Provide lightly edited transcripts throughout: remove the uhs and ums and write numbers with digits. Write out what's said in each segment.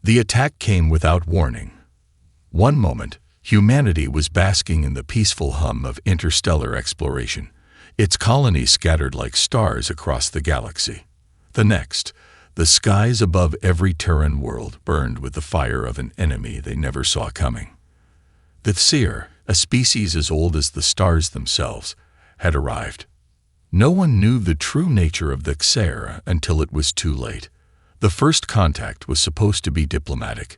The attack came without warning. One moment, humanity was basking in the peaceful hum of interstellar exploration, its colonies scattered like stars across the galaxy. The next, the skies above every Terran world burned with the fire of an enemy they never saw coming. The Seer, a species as old as the stars themselves, had arrived. No one knew the true nature of the Xer until it was too late. The first contact was supposed to be diplomatic,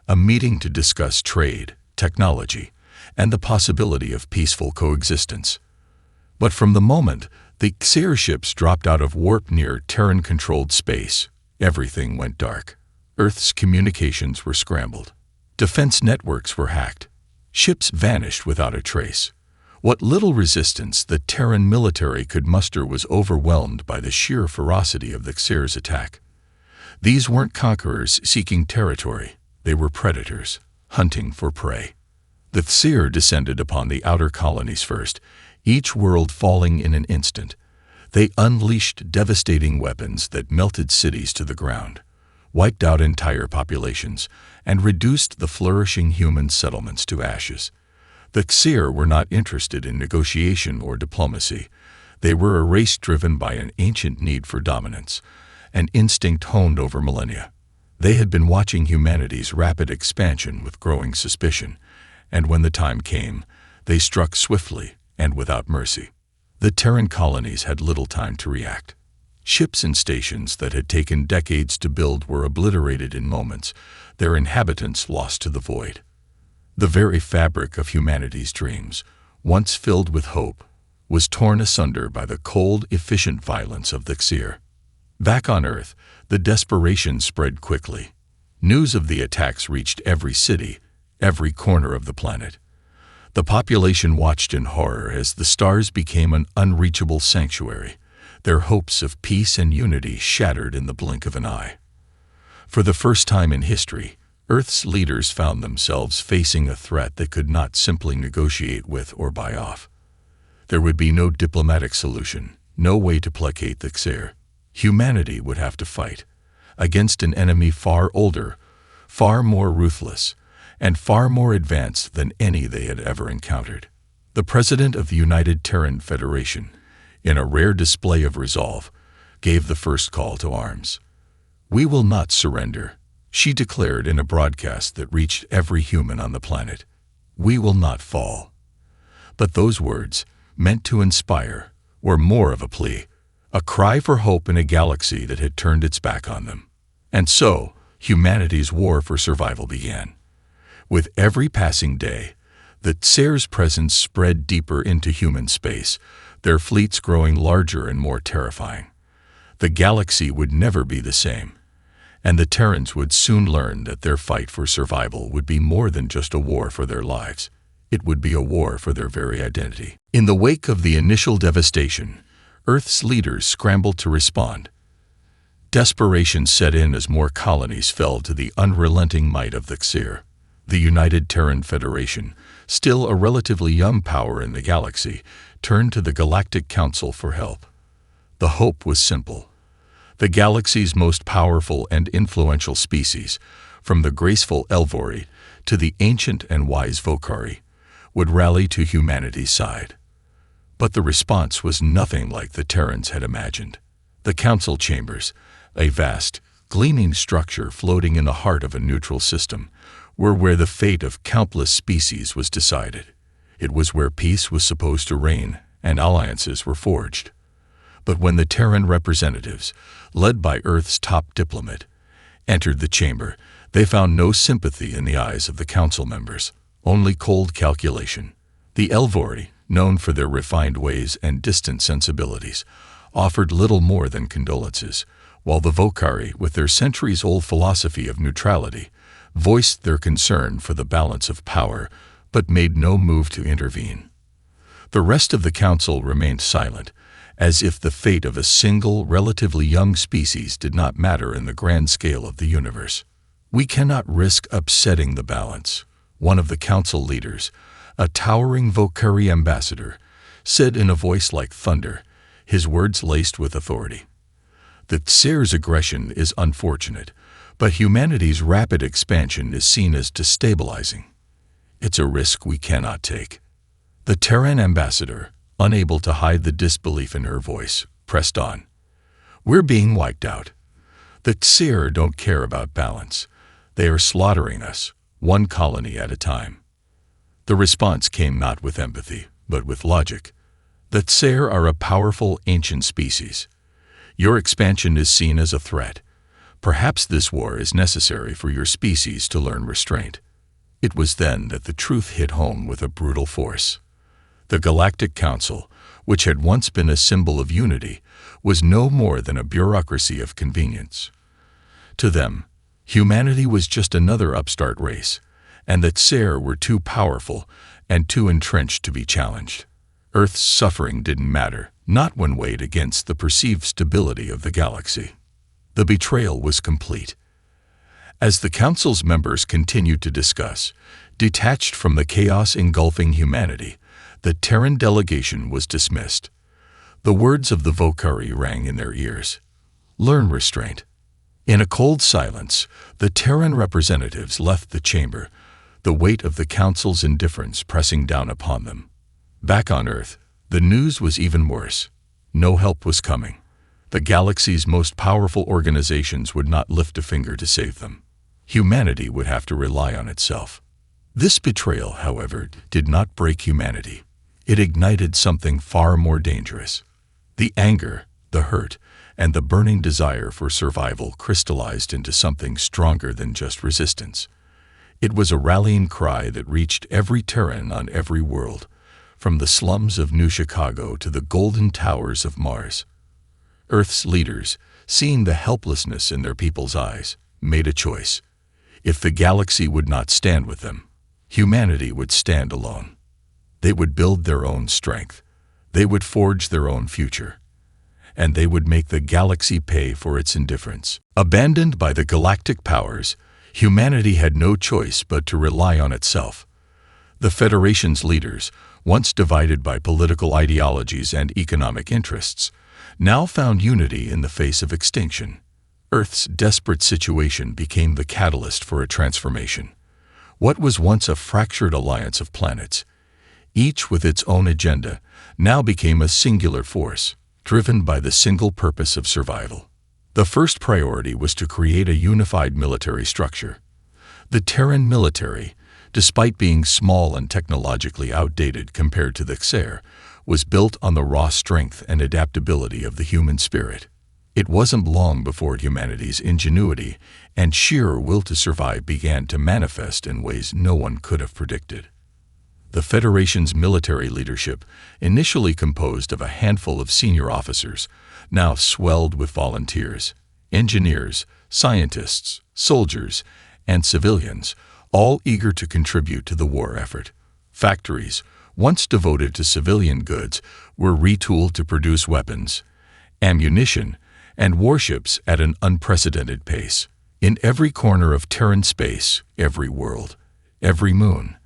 a meeting to discuss trade, technology, and the possibility of peaceful coexistence. But from the moment the Xer ships dropped out of warp near Terran-controlled space, everything went dark. Earth's communications were scrambled. Defense networks were hacked. Ships vanished without a trace. What little resistance the Terran military could muster was overwhelmed by the sheer ferocity of the Xer's attack. These weren't conquerors seeking territory. They were predators, hunting for prey. The Xer descended upon the outer colonies first, each world falling in an instant. They unleashed devastating weapons that melted cities to the ground, wiped out entire populations, and reduced the flourishing human settlements to ashes. The Xer were not interested in negotiation or diplomacy. They were a race driven by an ancient need for dominance, an instinct honed over millennia. They had been watching humanity's rapid expansion with growing suspicion, and when the time came, they struck swiftly and without mercy. The Terran colonies had little time to react. Ships and stations that had taken decades to build were obliterated in moments, their inhabitants lost to the void. The very fabric of humanity's dreams, once filled with hope, was torn asunder by the cold, efficient violence of the Xer. Back on Earth, the desperation spread quickly. News of the attacks reached every city, every corner of the planet. The population watched in horror as the stars became an unreachable sanctuary, their hopes of peace and unity shattered in the blink of an eye. For the first time in history, Earth's leaders found themselves facing a threat they could not simply negotiate with or buy off. There would be no diplomatic solution, no way to placate the Xer. Humanity would have to fight against an enemy far older, far more ruthless, and far more advanced than any they had ever encountered. The president of the United Terran Federation, in a rare display of resolve, gave the first call to arms. "We will not surrender," she declared in a broadcast that reached every human on the planet. "We will not fall." But those words, meant to inspire, were more of a plea, a cry for hope in a galaxy that had turned its back on them. And so, humanity's war for survival began. With every passing day, the Xer's presence spread deeper into human space, their fleets growing larger and more terrifying. The galaxy would never be the same, and the Terrans would soon learn that their fight for survival would be more than just a war for their lives. It would be a war for their very identity. In the wake of the initial devastation, Earth's leaders scrambled to respond. Desperation set in as more colonies fell to the unrelenting might of the Xer. The United Terran Federation, still a relatively young power in the galaxy, turned to the Galactic Council for help. The hope was simple. The galaxy's most powerful and influential species, from the graceful Elvori to the ancient and wise Vocari, would rally to humanity's side. But the response was nothing like the Terrans had imagined. The council chambers, a vast, gleaming structure floating in the heart of a neutral system, were where the fate of countless species was decided. It was where peace was supposed to reign and alliances were forged. But when the Terran representatives, led by Earth's top diplomat, entered the chamber, they found no sympathy in the eyes of the council members, only cold calculation. The Elvori, known for their refined ways and distant sensibilities, offered little more than condolences, while the Vocari, with their centuries-old philosophy of neutrality, voiced their concern for the balance of power, but made no move to intervene. The rest of the council remained silent, as if the fate of a single, relatively young species did not matter in the grand scale of the universe. "We cannot risk upsetting the balance," one of the council leaders, a towering Vocari ambassador, said in a voice like thunder, his words laced with authority. "The Xer's aggression is unfortunate, But humanity's rapid expansion is seen as destabilizing. It's a risk we cannot take. The Terran ambassador, unable to hide the disbelief in her voice, pressed on. We're being wiped out. The Xer don't care about balance. They are slaughtering us, one colony at a time. The response came not with empathy, but with logic. The Xer are a powerful ancient species. Your expansion is seen as a threat. Perhaps this war is necessary for your species to learn restraint. It was then that the truth hit home with a brutal force. The Galactic Council, which had once been a symbol of unity, was no more than a bureaucracy of convenience. To them, humanity was just another upstart race, and that Xer were too powerful and too entrenched to be challenged. Earth's suffering didn't matter, not when weighed against the perceived stability of the galaxy. The betrayal was complete. As the Council's members continued to discuss, detached from the chaos engulfing humanity, the Terran delegation was dismissed. The words of the Vokari rang in their ears. Learn restraint. In a cold silence, the Terran representatives left the chamber, the weight of the Council's indifference pressing down upon them. Back on Earth, the news was even worse. No help was coming. The galaxy's most powerful organizations would not lift a finger to save them. Humanity would have to rely on itself. This betrayal, however, did not break humanity. It ignited something far more dangerous. The anger, the hurt, and the burning desire for survival crystallized into something stronger than just resistance. It was a rallying cry that reached every Terran on every world, from the slums of New Chicago to the golden towers of Mars. Earth's leaders, seeing the helplessness in their people's eyes, made a choice. If the galaxy would not stand with them, humanity would stand alone. They would build their own strength. They would forge their own future. And they would make the galaxy pay for its indifference. Abandoned by the galactic powers, humanity had no choice but to rely on itself. The Federation's leaders, once divided by political ideologies and economic interests, now found unity in the face of extinction. Earth's desperate situation became the catalyst for a transformation. What was once a fractured alliance of planets, each with its own agenda, now became a singular force, driven by the single purpose of survival. The first priority was to create a unified military structure. The Terran military, despite being small and technologically outdated compared to the Xer, was built on the raw strength and adaptability of the human spirit. It wasn't long before humanity's ingenuity and sheer will to survive began to manifest in ways no one could have predicted. The Federation's military leadership, initially composed of a handful of senior officers, now swelled with volunteers, engineers, scientists, soldiers, and civilians, all eager to contribute to the war effort. Factories, once devoted to civilian goods, were retooled to produce weapons, ammunition, and warships at an unprecedented pace. In every corner of Terran space, every world, every moon,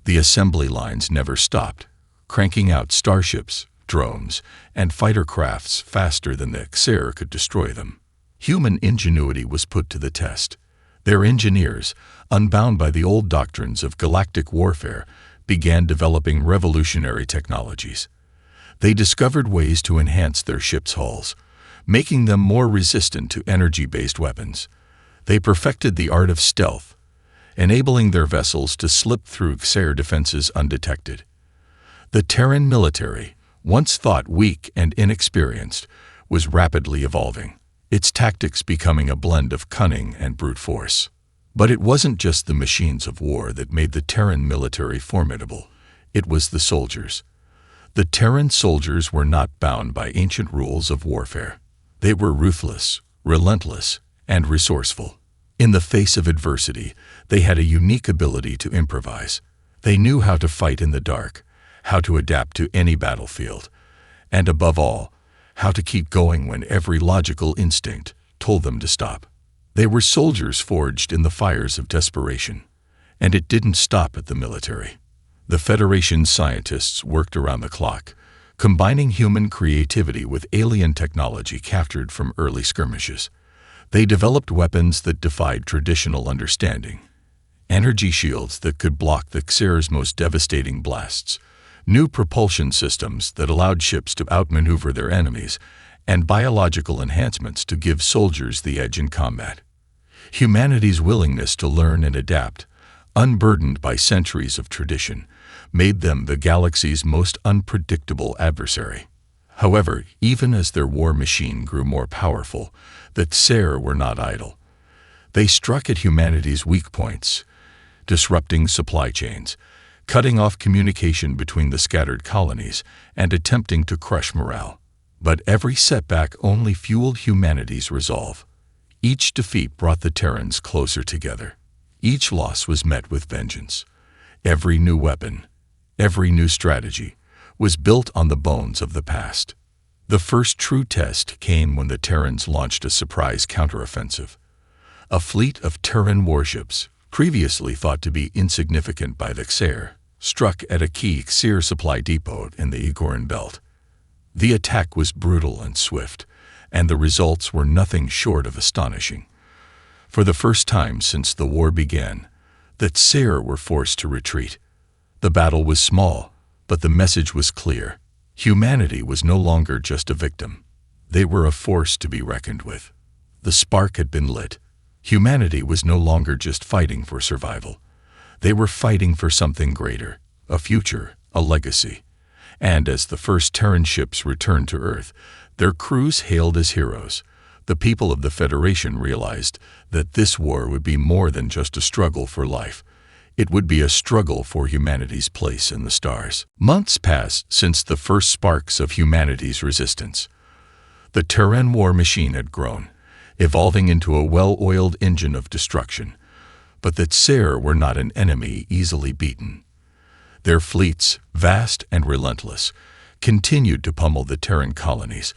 the assembly lines never stopped, cranking out starships, drones, and fighter crafts faster than the Xer could destroy them. Human ingenuity was put to the test. Their engineers, unbound by the old doctrines of galactic warfare, began developing revolutionary technologies. They discovered ways to enhance their ships' hulls, making them more resistant to energy-based weapons. They perfected the art of stealth, enabling their vessels to slip through Xer defenses undetected. The Terran military, once thought weak and inexperienced, was rapidly evolving, its tactics becoming a blend of cunning and brute force. But it wasn't just the machines of war that made the Terran military formidable. It was the soldiers. The Terran soldiers were not bound by ancient rules of warfare. They were ruthless, relentless, and resourceful. In the face of adversity, they had a unique ability to improvise. They knew how to fight in the dark, how to adapt to any battlefield, and above all, how to keep going when every logical instinct told them to stop. They were soldiers forged in the fires of desperation. And it didn't stop at the military. The Federation scientists worked around the clock, combining human creativity with alien technology captured from early skirmishes. They developed weapons that defied traditional understanding. Energy shields that could block the Xer's most devastating blasts, new propulsion systems that allowed ships to outmaneuver their enemies, and biological enhancements to give soldiers the edge in combat. Humanity's willingness to learn and adapt, unburdened by centuries of tradition, made them the galaxy's most unpredictable adversary. However, even as their war machine grew more powerful, the Xer were not idle. They struck at humanity's weak points, disrupting supply chains, cutting off communication between the scattered colonies, and attempting to crush morale. But every setback only fueled humanity's resolve. Each defeat brought the Terrans closer together. Each loss was met with vengeance. Every new weapon, every new strategy, was built on the bones of the past. The first true test came when the Terrans launched a surprise counteroffensive. A fleet of Terran warships, previously thought to be insignificant by the Xer, struck at a key Xer supply depot in the Igoran Belt. The attack was brutal and swift, and the results were nothing short of astonishing. For the first time since the war began, the Xer were forced to retreat. The battle was small, but the message was clear. Humanity was no longer just a victim. They were a force to be reckoned with. The spark had been lit. Humanity was no longer just fighting for survival. They were fighting for something greater, a future, a legacy. And as the first Terran ships returned to Earth, their crews hailed as heroes. The people of the Federation realized that this war would be more than just a struggle for life. It would be a struggle for humanity's place in the stars. Months passed since the first sparks of humanity's resistance. The Terran war machine had grown, evolving into a well-oiled engine of destruction. But the Xer were not an enemy easily beaten. Their fleets, vast and relentless, continued to pummel the Terran colonies,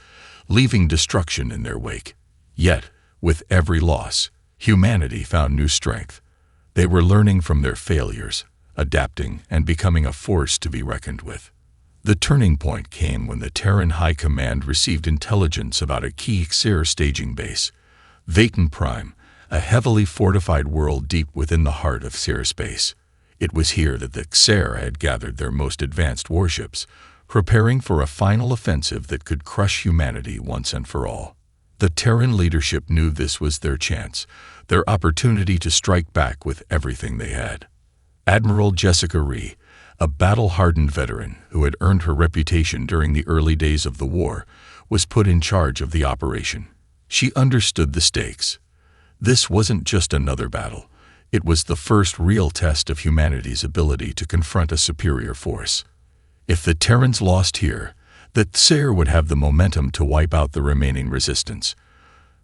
leaving destruction in their wake. Yet, with every loss, humanity found new strength. They were learning from their failures, adapting, and becoming a force to be reckoned with. The turning point came when the Terran High Command received intelligence about a key Xer staging base, Vatan Prime, a heavily fortified world deep within the heart of Xer space. It was here that the Xer had gathered their most advanced warships, preparing for a final offensive that could crush humanity once and for all. The Terran leadership knew this was their chance, their opportunity to strike back with everything they had. Admiral Jessica Rhee, a battle-hardened veteran who had earned her reputation during the early days of the war, was put in charge of the operation. She understood the stakes. This wasn't just another battle. It was the first real test of humanity's ability to confront a superior force. If the Terrans lost here, the Xer would have the momentum to wipe out the remaining resistance.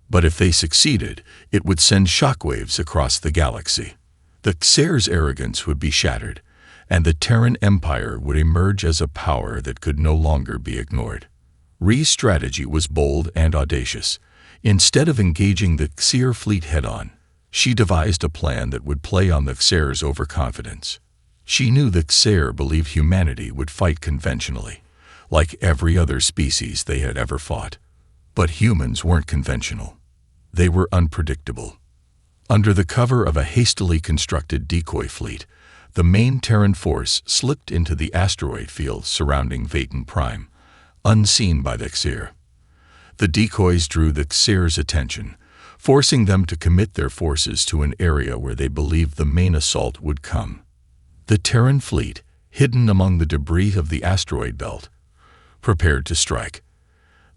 But if they succeeded, it would send shockwaves across the galaxy. The Xer's arrogance would be shattered, and the Terran Empire would emerge as a power that could no longer be ignored. Rhee's strategy was bold and audacious. Instead of engaging the Xer fleet head-on, she devised a plan that would play on the Xer's overconfidence. She knew the Xer believed humanity would fight conventionally, like every other species they had ever fought. But humans weren't conventional. They were unpredictable. Under the cover of a hastily constructed decoy fleet, the main Terran force slipped into the asteroid field surrounding Vatan Prime, unseen by the Xer. The decoys drew the Xer's attention, forcing them to commit their forces to an area where they believed the main assault would come. The Terran fleet, hidden among the debris of the asteroid belt, prepared to strike.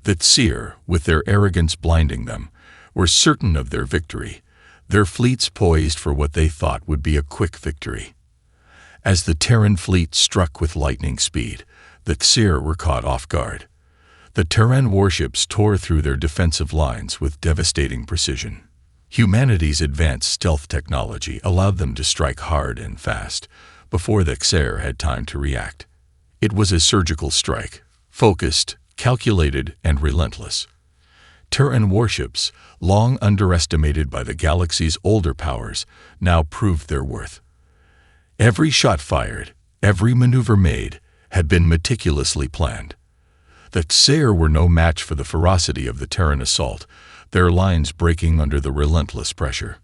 The Xer, with their arrogance blinding them, were certain of their victory, their fleets poised for what they thought would be a quick victory. As the Terran fleet struck with lightning speed, the Xer were caught off guard. The Terran warships tore through their defensive lines with devastating precision. Humanity's advanced stealth technology allowed them to strike hard and fast, before the Xer had time to react. It was a surgical strike, focused, calculated, and relentless. Terran warships, long underestimated by the galaxy's older powers, now proved their worth. Every shot fired, every maneuver made, had been meticulously planned. The Xer were no match for the ferocity of the Terran assault, their lines breaking under the relentless pressure.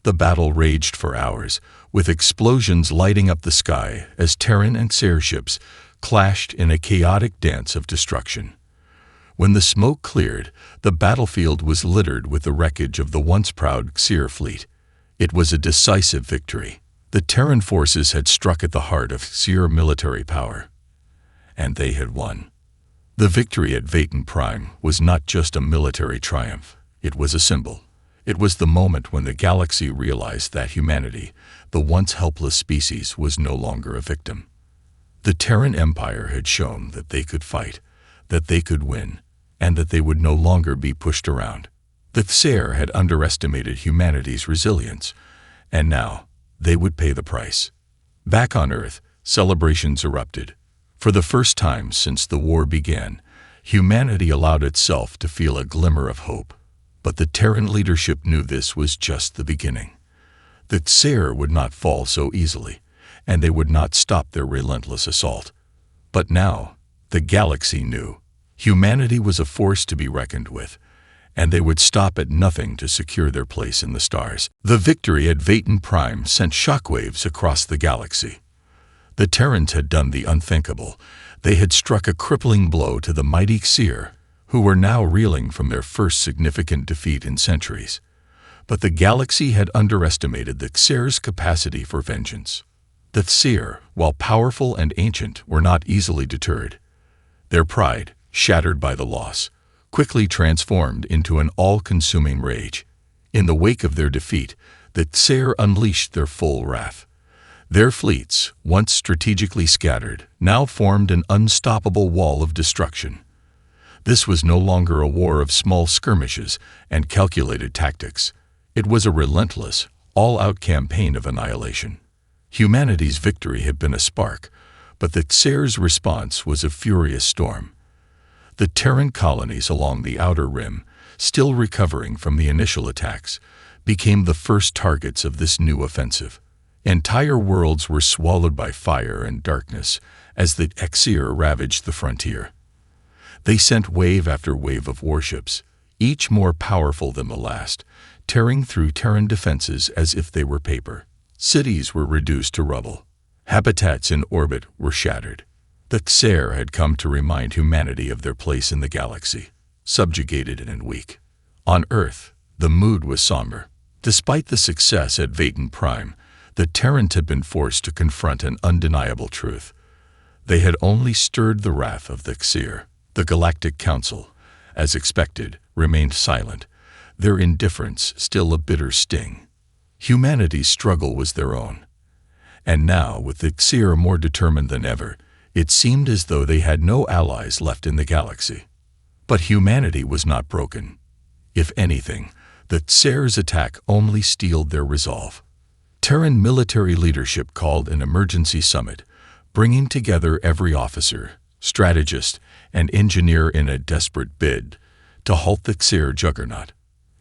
The battle raged for hours, with explosions lighting up the sky as Terran and Xer ships clashed in a chaotic dance of destruction. When the smoke cleared, the battlefield was littered with the wreckage of the once proud Xer fleet. It was a decisive victory. The Terran forces had struck at the heart of Xer military power, and they had won. The victory at Vatan Prime was not just a military triumph, it was a symbol. It was the moment when the galaxy realized that humanity, the once helpless species, was no longer a victim. The Terran Empire had shown that they could fight, that they could win, and that they would no longer be pushed around. The Xer had underestimated humanity's resilience, and now they would pay the price. Back on Earth, celebrations erupted. For the first time since the war began, humanity allowed itself to feel a glimmer of hope. But the Terran leadership knew this was just the beginning. The Xer would not fall so easily, and they would not stop their relentless assault. But now, the galaxy knew. Humanity was a force to be reckoned with, and they would stop at nothing to secure their place in the stars. The victory at Vatan Prime sent shockwaves across the galaxy. The Terrans had done the unthinkable. They had struck a crippling blow to the mighty Xer, who were now reeling from their first significant defeat in centuries. But the galaxy had underestimated the Xer's capacity for vengeance. The Xer, while powerful and ancient, were not easily deterred. Their pride, shattered by the loss, quickly transformed into an all-consuming rage. In the wake of their defeat, the Xer unleashed their full wrath. Their fleets, once strategically scattered, now formed an unstoppable wall of destruction. This was no longer a war of small skirmishes and calculated tactics. It was a relentless, all-out campaign of annihilation. Humanity's victory had been a spark, but the Xer's response was a furious storm. The Terran colonies along the outer rim, still recovering from the initial attacks, became the first targets of this new offensive. Entire worlds were swallowed by fire and darkness as the Xer ravaged the frontier. They sent wave after wave of warships, each more powerful than the last, tearing through Terran defenses as if they were paper. Cities were reduced to rubble. Habitats in orbit were shattered. The Xer had come to remind humanity of their place in the galaxy, subjugated and weak. On Earth, the mood was somber. Despite the success at Vatan Prime, the Terrans had been forced to confront an undeniable truth. They had only stirred the wrath of the Xer. The Galactic Council, as expected, remained silent, their indifference still a bitter sting. Humanity's struggle was their own. And now, with the Xer more determined than ever, it seemed as though they had no allies left in the galaxy. But humanity was not broken. If anything, the Xer's attack only steeled their resolve. Terran military leadership called an emergency summit, bringing together every officer, strategist, and engineer in a desperate bid to halt the Xer juggernaut.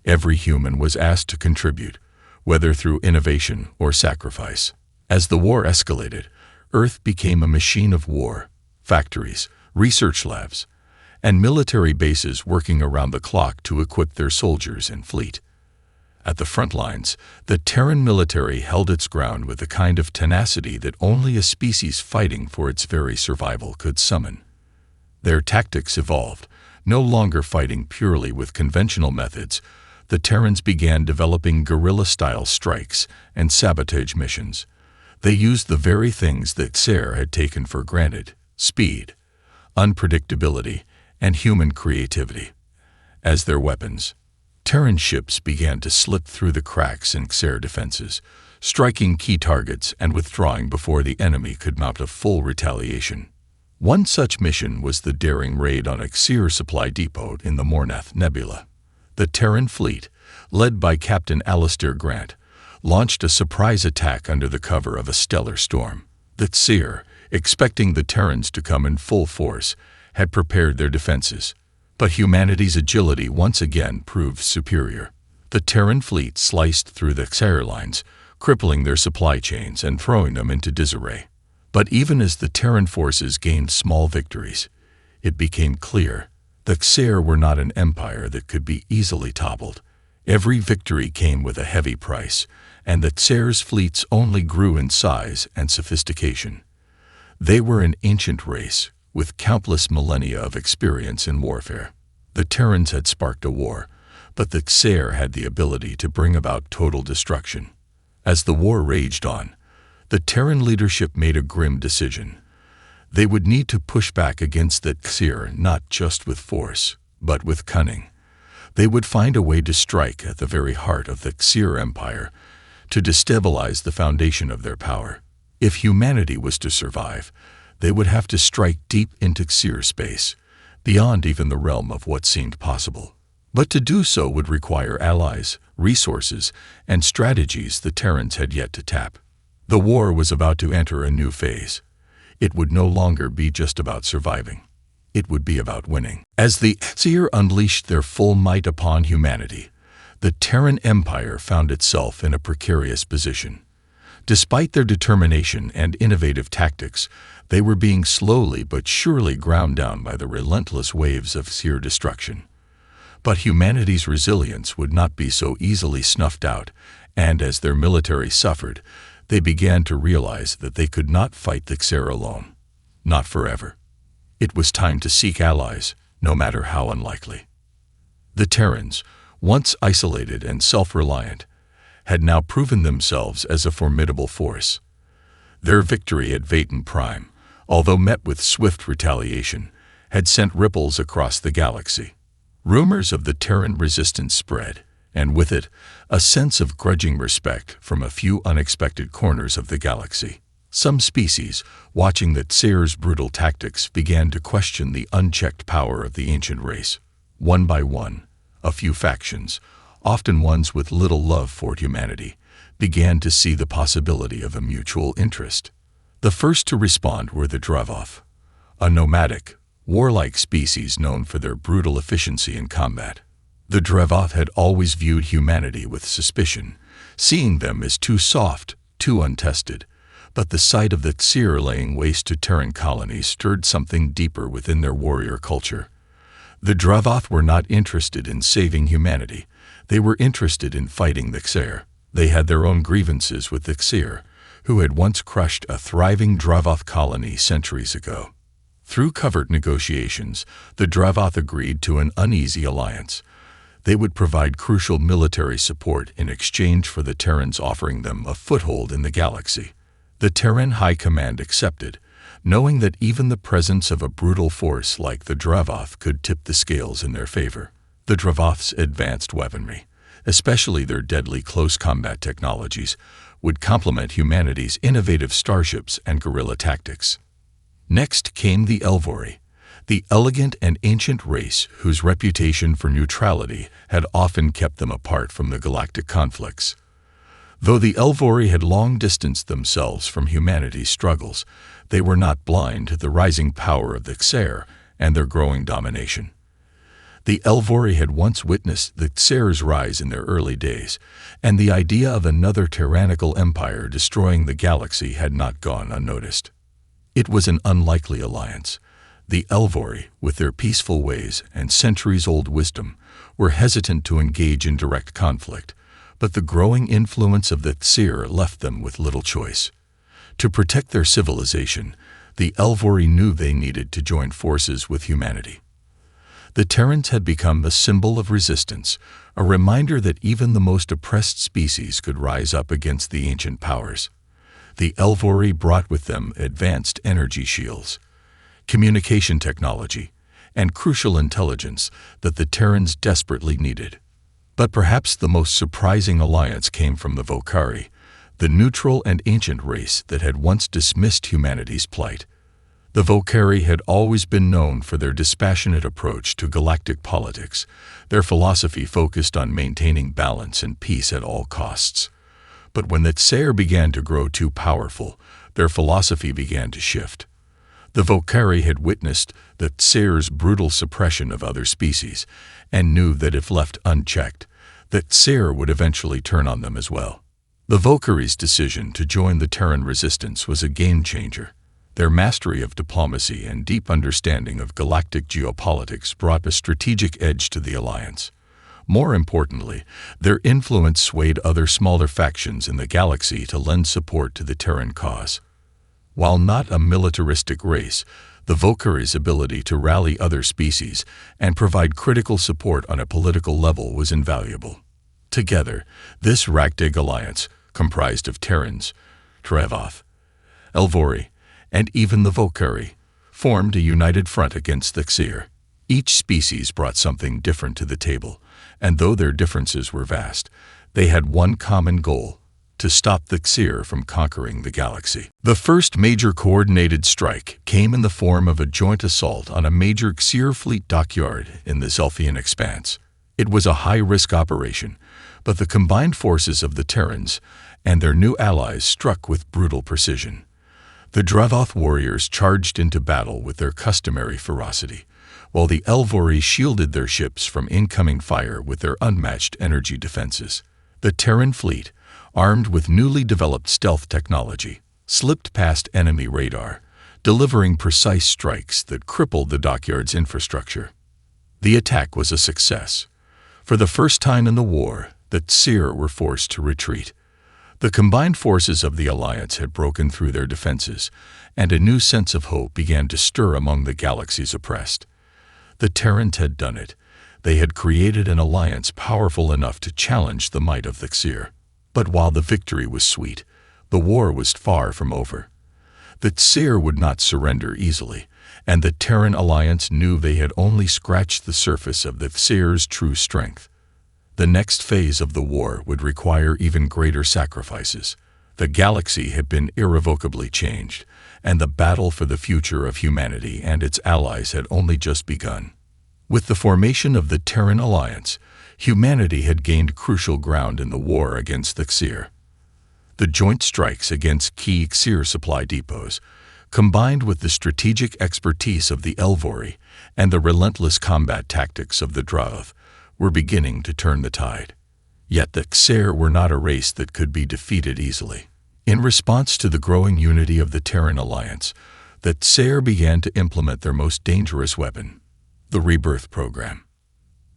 Every human was asked to contribute, whether through innovation or sacrifice. As the war escalated, Earth became a machine of war, factories, research labs, and military bases working around the clock to equip their soldiers and fleet. At the front lines, the Terran military held its ground with the kind of tenacity that only a species fighting for its very survival could summon. Their tactics evolved, no longer fighting purely with conventional methods. The Terrans began developing guerrilla-style strikes and sabotage missions. They used the very things that Xer had taken for granted: speed, unpredictability, and human creativity as their weapons. Terran ships began to slip through the cracks in Xer defenses, striking key targets and withdrawing before the enemy could mount a full retaliation. One such mission was the daring raid on a Xer supply depot in the Mornath Nebula. The Terran fleet, led by Captain Alistair Grant, launched a surprise attack under the cover of a stellar storm. The Xer, expecting the Terrans to come in full force, had prepared their defenses. But humanity's agility once again proved superior. The Terran fleet sliced through the Xer lines, crippling their supply chains and throwing them into disarray. But even as the Terran forces gained small victories, it became clear The Xer were not an empire that could be easily toppled. Every victory came with a heavy price, and the Xer's fleets only grew in size and sophistication. They were an ancient race, with countless millennia of experience in warfare. The Terrans had sparked a war, but the Xer had the ability to bring about total destruction. As the war raged on, the Terran leadership made a grim decision. They would need to push back against the Xer not just with force, but with cunning. They would find a way to strike at the very heart of the Xer Empire, to destabilize the foundation of their power. If humanity was to survive, they would have to strike deep into Xer space, beyond even the realm of what seemed possible. But to do so would require allies, resources, and strategies the Terrans had yet to tap. The war was about to enter a new phase. It would no longer be just about surviving. It would be about winning. As the Xer unleashed their full might upon humanity, the Terran Empire found itself in a precarious position. Despite their determination and innovative tactics, they were being slowly but surely ground down by the relentless waves of Xer destruction. But humanity's resilience would not be so easily snuffed out, and as their military suffered, they began to realize that they could not fight the Xer alone. Not forever. It was time to seek allies, no matter how unlikely. The Terrans, once isolated and self-reliant, had now proven themselves as a formidable force. Their victory at Vatan Prime, although met with swift retaliation, had sent ripples across the galaxy. Rumors of the Terran resistance spread, and with it, a sense of grudging respect from a few unexpected corners of the galaxy. Some species, watching the Xer's brutal tactics, began to question the unchecked power of the ancient race. One by one, a few factions, often ones with little love for humanity, began to see the possibility of a mutual interest. The first to respond were the Dravoth, a nomadic, warlike species known for their brutal efficiency in combat. The Dravoth had always viewed humanity with suspicion, seeing them as too soft, too untested, but the sight of the Xer laying waste to Terran colonies stirred something deeper within their warrior culture. The Dravoth were not interested in saving humanity. They were interested in fighting the Xer. They had their own grievances with the Xer, who had once crushed a thriving Dravoth colony centuries ago. Through covert negotiations, the Dravoth agreed to an uneasy alliance. They would provide crucial military support in exchange for the Terrans offering them a foothold in the galaxy. The Terran High Command accepted, knowing that even the presence of a brutal force like the Dravoth could tip the scales in their favor. The Dravoth's advanced weaponry, especially their deadly close combat technologies, would complement humanity's innovative starships and guerrilla tactics. Next came the Elvori, the elegant and ancient race whose reputation for neutrality had often kept them apart from the galactic conflicts. Though the Elvori had long distanced themselves from humanity's struggles, they were not blind to the rising power of the Xer and their growing domination. The Elvori had once witnessed the Xer's rise in their early days, and the idea of another tyrannical empire destroying the galaxy had not gone unnoticed. It was an unlikely alliance. The Elvori, with their peaceful ways and centuries-old wisdom, were hesitant to engage in direct conflict, but the growing influence of the Xer left them with little choice. To protect their civilization, the Elvori knew they needed to join forces with humanity. The Terrans had become a symbol of resistance, a reminder that even the most oppressed species could rise up against the ancient powers. The Elvori brought with them advanced energy shields, communication technology, and crucial intelligence that the Terrans desperately needed. But perhaps the most surprising alliance came from the Vokari, the neutral and ancient race that had once dismissed humanity's plight. The Vokari had always been known for their dispassionate approach to galactic politics. Their philosophy focused on maintaining balance and peace at all costs. But when the Xer began to grow too powerful, their philosophy began to shift. The Vokari had witnessed the Xer's brutal suppression of other species, and knew that if left unchecked, the Xer would eventually turn on them as well. The Vokari's decision to join the Terran resistance was a game-changer. Their mastery of diplomacy and deep understanding of galactic geopolitics brought a strategic edge to the alliance. More importantly, their influence swayed other smaller factions in the galaxy to lend support to the Terran cause. While not a militaristic race, the Valkyrie's ability to rally other species and provide critical support on a political level was invaluable. Together, this ragtag alliance, comprised of Terrans, Trevoth, Elvori, and even the Valkyrie, formed a united front against the Xir. Each species brought something different to the table, and though their differences were vast, they had one common goal: to stop the Xir from conquering the galaxy. The first major coordinated strike came in the form of a joint assault on a major Xir fleet dockyard in the Zelfian Expanse. It was a high-risk operation, but the combined forces of the Terrans and their new allies struck with brutal precision. The Trevoth warriors charged into battle with their customary ferocity, while the Elvori shielded their ships from incoming fire with their unmatched energy defenses. The Terran fleet, armed with newly developed stealth technology, slipped past enemy radar, delivering precise strikes that crippled the dockyard's infrastructure. The attack was a success. For the first time in the war, the Xir were forced to retreat. The combined forces of the Alliance had broken through their defenses, and a new sense of hope began to stir among the galaxy's oppressed. The Terrans had done it. They had created an alliance powerful enough to challenge the might of the Xir. But while the victory was sweet, the war was far from over. The Xir would not surrender easily, and the Terran alliance knew they had only scratched the surface of the Xir's true strength. The next phase of the war would require even greater sacrifices. The galaxy had been irrevocably changed, and the battle for the future of humanity and its allies had only just begun. With the formation of the Terran Alliance, humanity had gained crucial ground in the war against the Xir. The joint strikes against key Xir supply depots, combined with the strategic expertise of the Elvori and the relentless combat tactics of the Trevoth, were beginning to turn the tide. Yet the Xir were not a race that could be defeated easily. In response to the growing unity of the Terran Alliance, the Xir began to implement their most dangerous weapon, the Rebirth Program.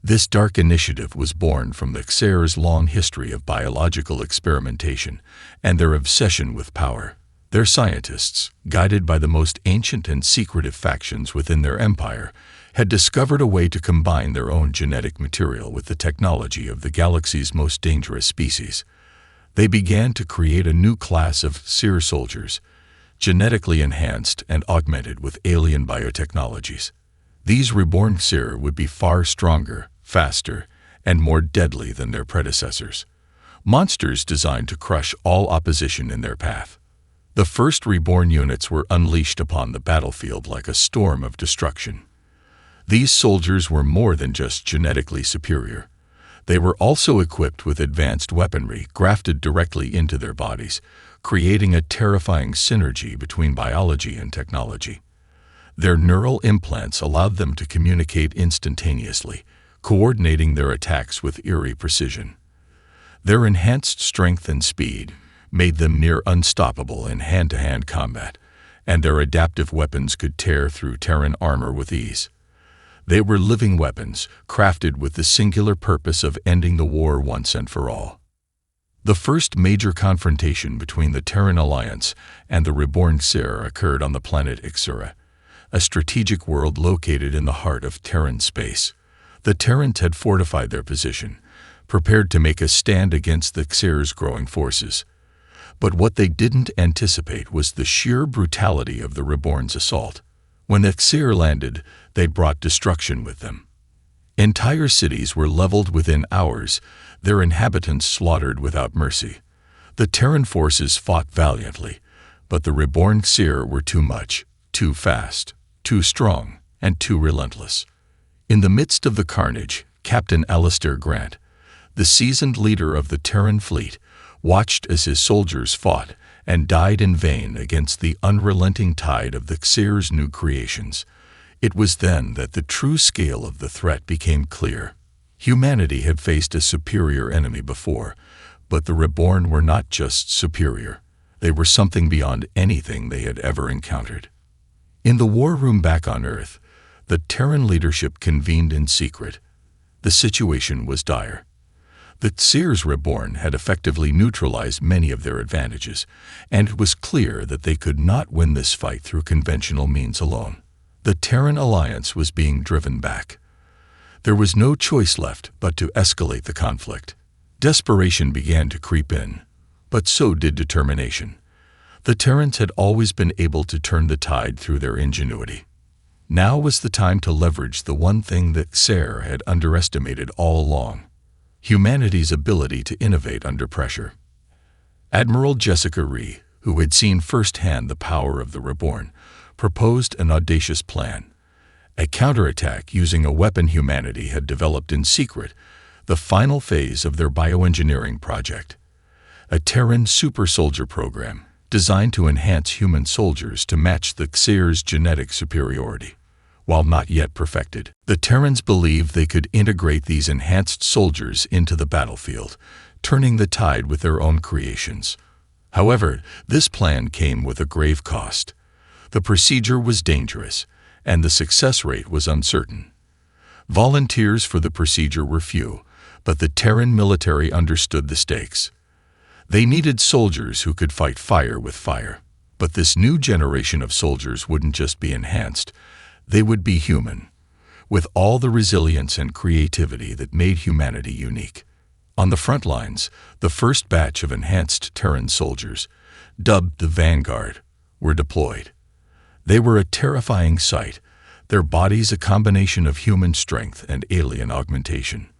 This dark initiative was born from the Xir's long history of biological experimentation and their obsession with power. Their scientists, guided by the most ancient and secretive factions within their empire, had discovered a way to combine their own genetic material with the technology of the galaxy's most dangerous species. They began to create a new class of Xir soldiers, genetically enhanced and augmented with alien biotechnologies. These reborn Xir would be far stronger, faster, and more deadly than their predecessors. Monsters designed to crush all opposition in their path. The first reborn units were unleashed upon the battlefield like a storm of destruction. These soldiers were more than just genetically superior. They were also equipped with advanced weaponry grafted directly into their bodies, creating a terrifying synergy between biology and technology. Their neural implants allowed them to communicate instantaneously, coordinating their attacks with eerie precision. Their enhanced strength and speed made them near unstoppable in hand-to-hand combat, and their adaptive weapons could tear through Terran armor with ease. They were living weapons, crafted with the singular purpose of ending the war once and for all. The first major confrontation between the Terran Alliance and the reborn Xir occurred on the planet Ixura, a strategic world located in the heart of Terran space. The Terrans had fortified their position, prepared to make a stand against the Xir's growing forces. But what they didn't anticipate was the sheer brutality of the Reborn's assault. When the Xir landed, they brought destruction with them. Entire cities were leveled within hours, their inhabitants slaughtered without mercy. The Terran forces fought valiantly, but the Reborn Xir were too much, too fast, too strong, and too relentless. In the midst of the carnage, Captain Alistair Grant, the seasoned leader of the Terran fleet, watched as his soldiers fought and died in vain against the unrelenting tide of the Xir's new creations. It was then that the true scale of the threat became clear. Humanity had faced a superior enemy before, but the Reborn were not just superior. They were something beyond anything they had ever encountered. In the war room back on Earth, the Terran leadership convened in secret. The situation was dire. The Seers Reborn had effectively neutralized many of their advantages, and it was clear that they could not win this fight through conventional means alone. The Terran alliance was being driven back. There was no choice left but to escalate the conflict. Desperation began to creep in, but so did determination. The Terrans had always been able to turn the tide through their ingenuity. Now was the time to leverage the one thing that Xer had underestimated all along: humanity's ability to innovate under pressure. Admiral Jessica Rhee, who had seen firsthand the power of the Reborn, proposed an audacious plan: a counterattack using a weapon humanity had developed in secret, the final phase of their bioengineering project. A Terran super soldier program designed to enhance human soldiers to match the Xer's genetic superiority. While not yet perfected, the Terrans believed they could integrate these enhanced soldiers into the battlefield, turning the tide with their own creations. However, this plan came with a grave cost. The procedure was dangerous, and the success rate was uncertain. Volunteers for the procedure were few, but the Terran military understood the stakes. They needed soldiers who could fight fire with fire. But this new generation of soldiers wouldn't just be enhanced, they would be human, with all the resilience and creativity that made humanity unique. On the front lines, the first batch of enhanced Terran soldiers, dubbed the Vanguard, were deployed. They were a terrifying sight, their bodies a combination of human strength and alien augmentation.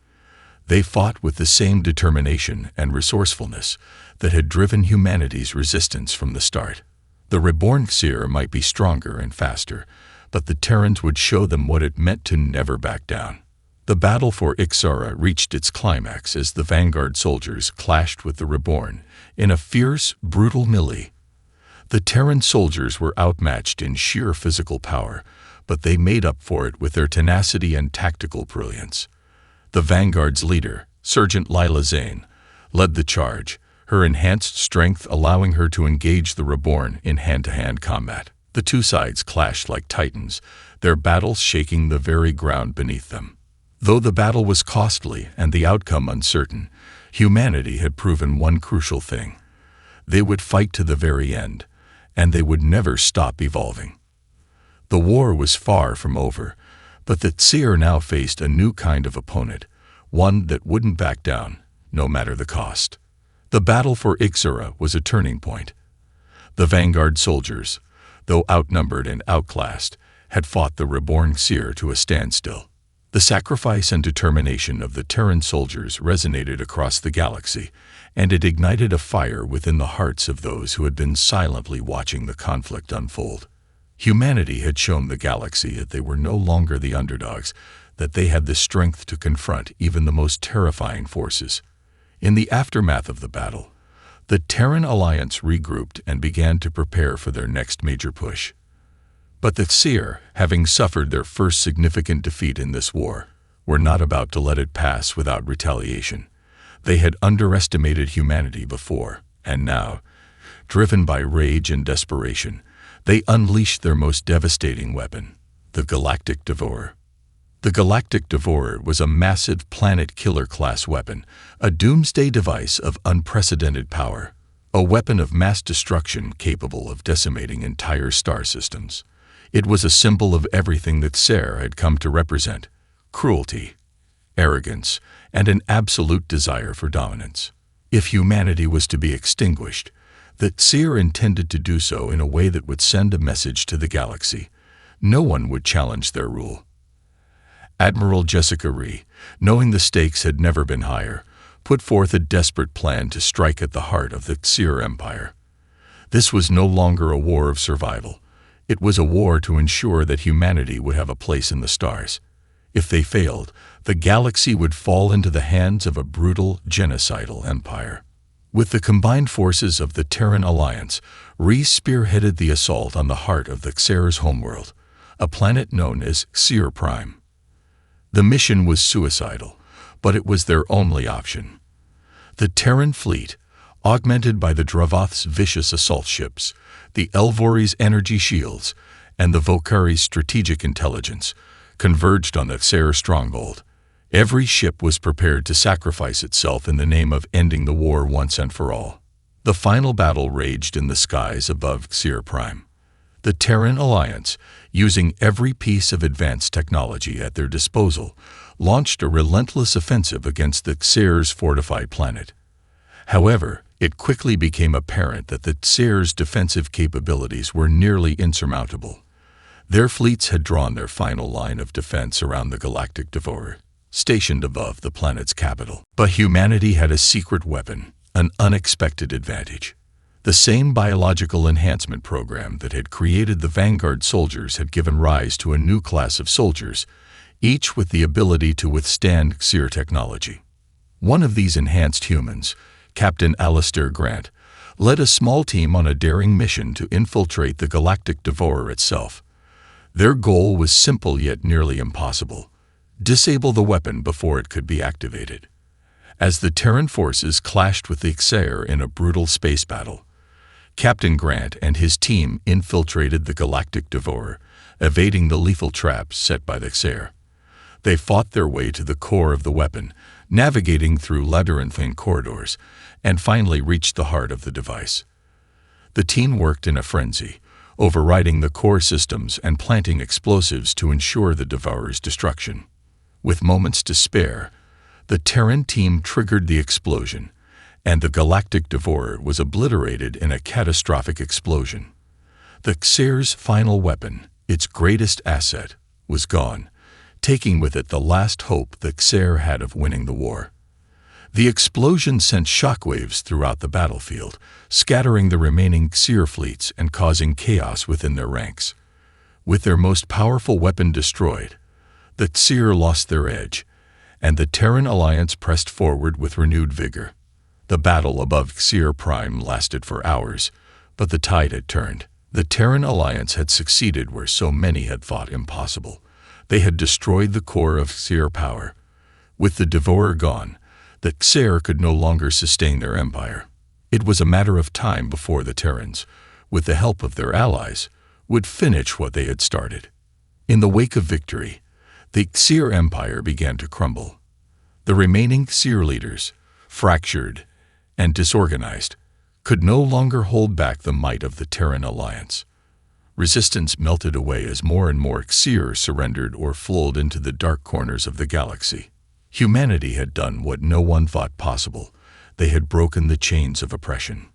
They fought with the same determination and resourcefulness that had driven humanity's resistance from the start. The Reborn Xer might be stronger and faster, but the Terrans would show them what it meant to never back down. The battle for Ixara reached its climax as the Vanguard soldiers clashed with the Reborn in a fierce, brutal melee. The Terran soldiers were outmatched in sheer physical power, but they made up for it with their tenacity and tactical brilliance. The Vanguard's leader, Sergeant Lila Zane, led the charge, her enhanced strength allowing her to engage the Reborn in hand-to-hand combat. The two sides clashed like titans, their battles shaking the very ground beneath them. Though the battle was costly and the outcome uncertain, humanity had proven one crucial thing: they would fight to the very end, and they would never stop evolving. The war was far from over, but the Xer now faced a new kind of opponent, one that wouldn't back down, no matter the cost. The battle for Ixara was a turning point. The Vanguard soldiers, though outnumbered and outclassed, had fought the Reborn Xer to a standstill. The sacrifice and determination of the Terran soldiers resonated across the galaxy, and it ignited a fire within the hearts of those who had been silently watching the conflict unfold. Humanity had shown the galaxy that they were no longer the underdogs, that they had the strength to confront even the most terrifying forces. In the aftermath of the battle, the Terran alliance regrouped and began to prepare for their next major push. But the Xer, having suffered their first significant defeat in this war, were not about to let it pass without retaliation. They had underestimated humanity before, and now, driven by rage and desperation, they unleashed their most devastating weapon, the Galactic Devourer. The Galactic Devourer was a massive planet-killer-class weapon, a doomsday device of unprecedented power, a weapon of mass destruction capable of decimating entire star systems. It was a symbol of everything that Xer had come to represent: cruelty, arrogance, and an absolute desire for dominance. If humanity was to be extinguished, the Xer intended to do so in a way that would send a message to the galaxy. No one would challenge their rule. Admiral Jessica Rhee, knowing the stakes had never been higher, put forth a desperate plan to strike at the heart of the Xer Empire. This was no longer a war of survival. It was a war to ensure that humanity would have a place in the stars. If they failed, the galaxy would fall into the hands of a brutal, genocidal empire. With the combined forces of the Terran Alliance, Rhee spearheaded the assault on the heart of the Xer's homeworld, a planet known as Xer Prime. The mission was suicidal, but it was their only option. The Terran fleet, augmented by the Dravoth's vicious assault ships, the Elvori's energy shields, and the Vokari's strategic intelligence, converged on the Xer stronghold. Every ship was prepared to sacrifice itself in the name of ending the war once and for all. The final battle raged in the skies above Xer Prime. The Terran Alliance, using every piece of advanced technology at their disposal, launched a relentless offensive against the Xer's fortified planet. However, it quickly became apparent that the Xer's defensive capabilities were nearly insurmountable. Their fleets had drawn their final line of defense around the Galactic Devourer, stationed above the planet's capital. But humanity had a secret weapon, an unexpected advantage. The same biological enhancement program that had created the Vanguard soldiers had given rise to a new class of soldiers, each with the ability to withstand Xer technology. One of these enhanced humans, Captain Alistair Grant, led a small team on a daring mission to infiltrate the Galactic Devourer itself. Their goal was simple yet nearly impossible: disable the weapon before it could be activated. As the Terran forces clashed with the Xer in a brutal space battle, Captain Grant and his team infiltrated the Galactic Devourer, evading the lethal traps set by the Xer. They fought their way to the core of the weapon, navigating through labyrinthine corridors, and finally reached the heart of the device. The team worked in a frenzy, overriding the core systems and planting explosives to ensure the Devourer's destruction. With moments to spare, the Terran team triggered the explosion, and the Galactic Devourer was obliterated in a catastrophic explosion. The Xer's final weapon, its greatest asset, was gone, taking with it the last hope the Xer had of winning the war. The explosion sent shockwaves throughout the battlefield, scattering the remaining Xer fleets and causing chaos within their ranks. With their most powerful weapon destroyed, the Xer lost their edge, and the Terran Alliance pressed forward with renewed vigor. The battle above Xer Prime lasted for hours, but the tide had turned. The Terran Alliance had succeeded where so many had thought impossible. They had destroyed the core of Xer power. With the Devourer gone, the Xer could no longer sustain their empire. It was a matter of time before the Terrans, with the help of their allies, would finish what they had started. In the wake of victory, the Xer Empire began to crumble. The remaining Xer leaders, fractured and disorganized, could no longer hold back the might of the Terran Alliance. Resistance melted away as more and more Xer surrendered or flowed into the dark corners of the galaxy. Humanity had done what no one thought possible. They had broken the chains of oppression.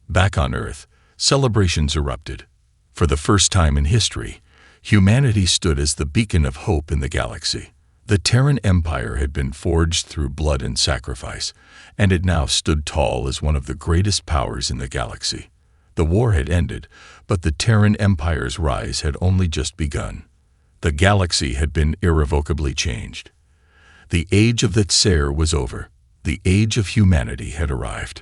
Back on Earth, celebrations erupted. For the first time in history, humanity stood as the beacon of hope in the galaxy. The Terran Empire had been forged through blood and sacrifice, and it now stood tall as one of the greatest powers in the galaxy. The war had ended, but the Terran Empire's rise had only just begun. The galaxy had been irrevocably changed. The age of the Xer was over. The age of humanity had arrived.